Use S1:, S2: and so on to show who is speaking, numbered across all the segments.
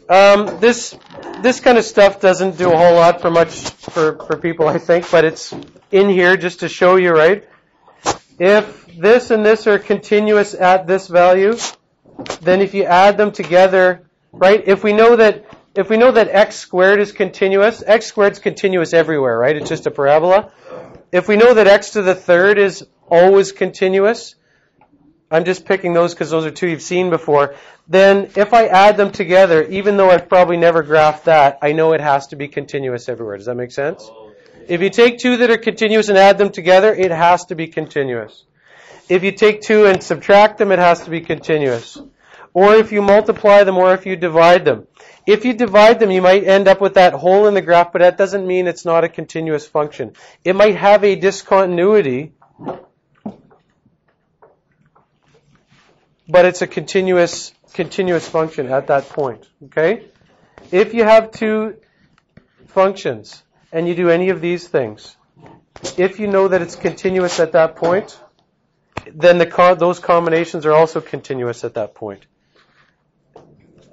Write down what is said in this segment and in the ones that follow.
S1: This kind of stuff doesn't do a whole lot for people, I think, but it's in here just to show you, right? If this and this are continuous at this value, then if you add them together, right? If we know that x squared is continuous, x squared is continuous everywhere, right? It's just a parabola. If we know that x to the third is always continuous, I'm just picking those because those are two you've seen before, then if I add them together, even though I've probably never graphed that, I know it has to be continuous everywhere. Does that make sense? If you take two that are continuous and add them together, it has to be continuous. If you take two and subtract them, it has to be continuous. Or if you multiply them, or if you divide them. If you divide them, you might end up with that hole in the graph, but that doesn't mean it's not a continuous function. It might have a discontinuity, but it's a continuous function at that point. Okay? If you have two functions and you do any of these things, if you know that it's continuous at that point, then those combinations are also continuous at that point.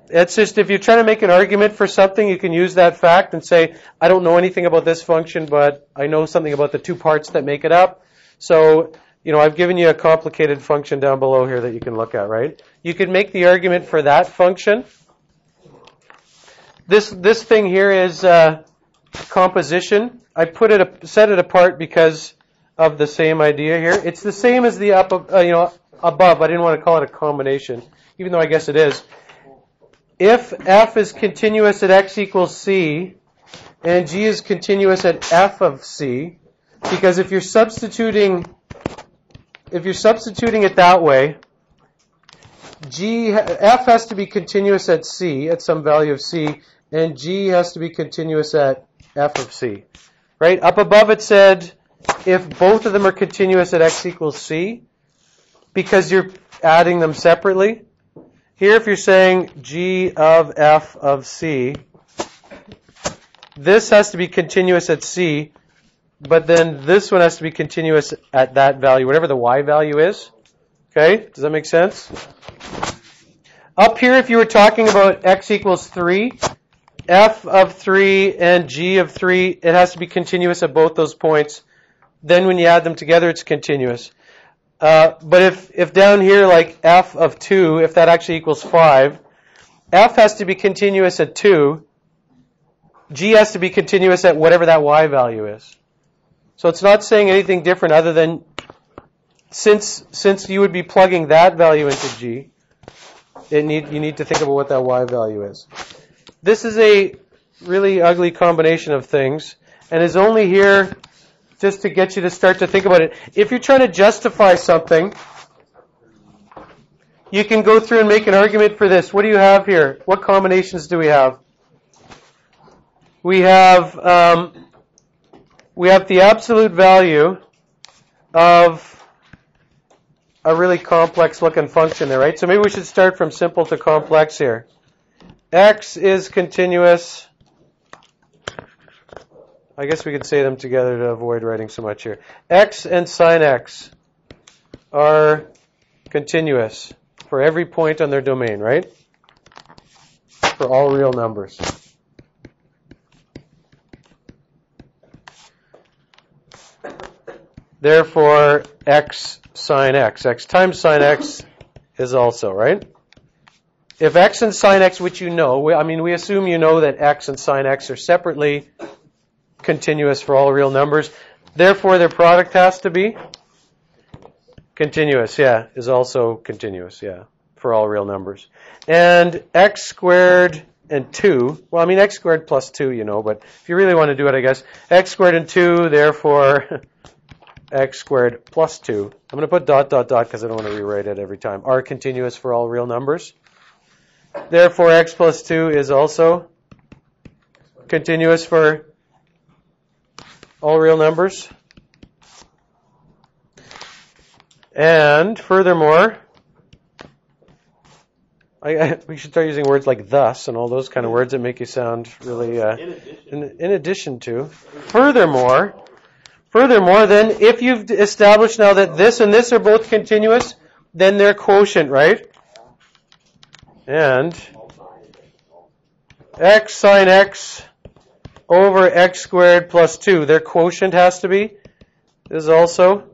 S1: It's just if you're trying to make an argument for something, you can use that fact and say, I don't know anything about this function, but I know something about the two parts that make it up. So, I've given you a complicated function down below here that you can look at, right? You could make the argument for that function. This thing here is composition. I set it apart because of the same idea here. It's the same as the above. I didn't want to call it a combination, even though I guess it is. If f is continuous at x equals c, and g is continuous at f of c, because if you're substituting it that way, f has to be continuous at c, at some value of c, and g has to be continuous at f of c. Right? Up above it said if both of them are continuous at x equals c, because you're adding them separately. Here, if you're saying g of f of c, this has to be continuous at c, but then this one has to be continuous at that value, whatever the y value is. Okay? Does that make sense? Up here, if you were talking about x equals 3, f of 3 and g of 3, it has to be continuous at both those points. Then when you add them together, it's continuous. But if down here, like f of 2, if that actually equals 5, f has to be continuous at 2, g has to be continuous at whatever that y value is. So it's not saying anything different other than since you would be plugging that value into g, you need to think about what that y value is. This is a really ugly combination of things, and is only here just to get you to start to think about it. If you're trying to justify something, you can go through and make an argument for this. What do you have here? What combinations do we have? We have the absolute value of a really complex looking function there, right? So maybe we should start from simple to complex here. X is continuous. I guess we could say them together to avoid writing so much here. X and sine x are continuous for every point on their domain, right? For all real numbers. Therefore, x sine x times sine x is also, right? If x and sine x, which we assume you know that x and sine x are separately continuous for all real numbers. Therefore, their product has to be continuous, is also continuous, for all real numbers. And x squared and 2, x squared plus 2, but if you really want to do it, I guess, x squared and 2, therefore, x squared plus 2. I'm going to put ... because I don't want to rewrite it every time. Are continuous for all real numbers. Therefore, x plus 2 is also continuous for all real numbers. And furthermore, we should start using words like thus and all those kind of words that make you sound really in addition to. Furthermore, then, if you've established now that this and this are both continuous, then they're quotient, right? And x sine x over x squared plus 2. Their quotient has to be. This is also.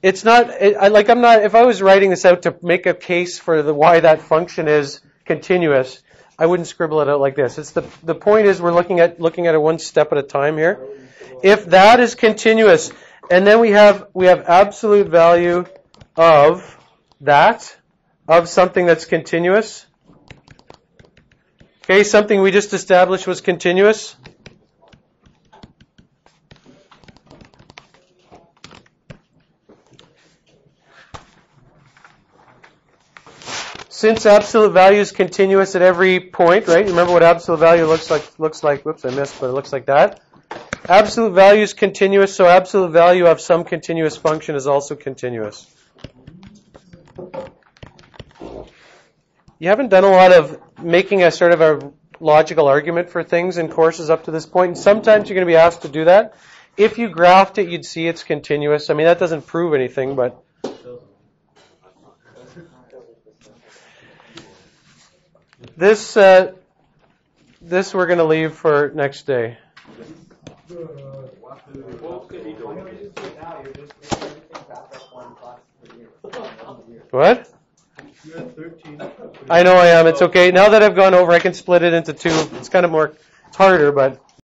S1: It's not, if I was writing this out to make a case for why that function is continuous, I wouldn't scribble it out like this. It's the point is we're looking at it one step at a time here. If that is continuous, and then we have absolute value of that, of something that's continuous. Okay, something we just established was continuous. Since absolute value is continuous at every point, right? Remember what absolute value looks like. Whoops, I missed, but it looks like that. Absolute value is continuous, so absolute value of some continuous function is also continuous. You haven't done a lot of making a sort of a logical argument for things in courses up to this point, and sometimes you're going to be asked to do that. If you graphed it, you'd see it's continuous. I mean, that doesn't prove anything, but this we're going to leave for next day. What? I know I am. It's okay. Now that I've gone over, I can split it into two. It's kind of more, it's harder, but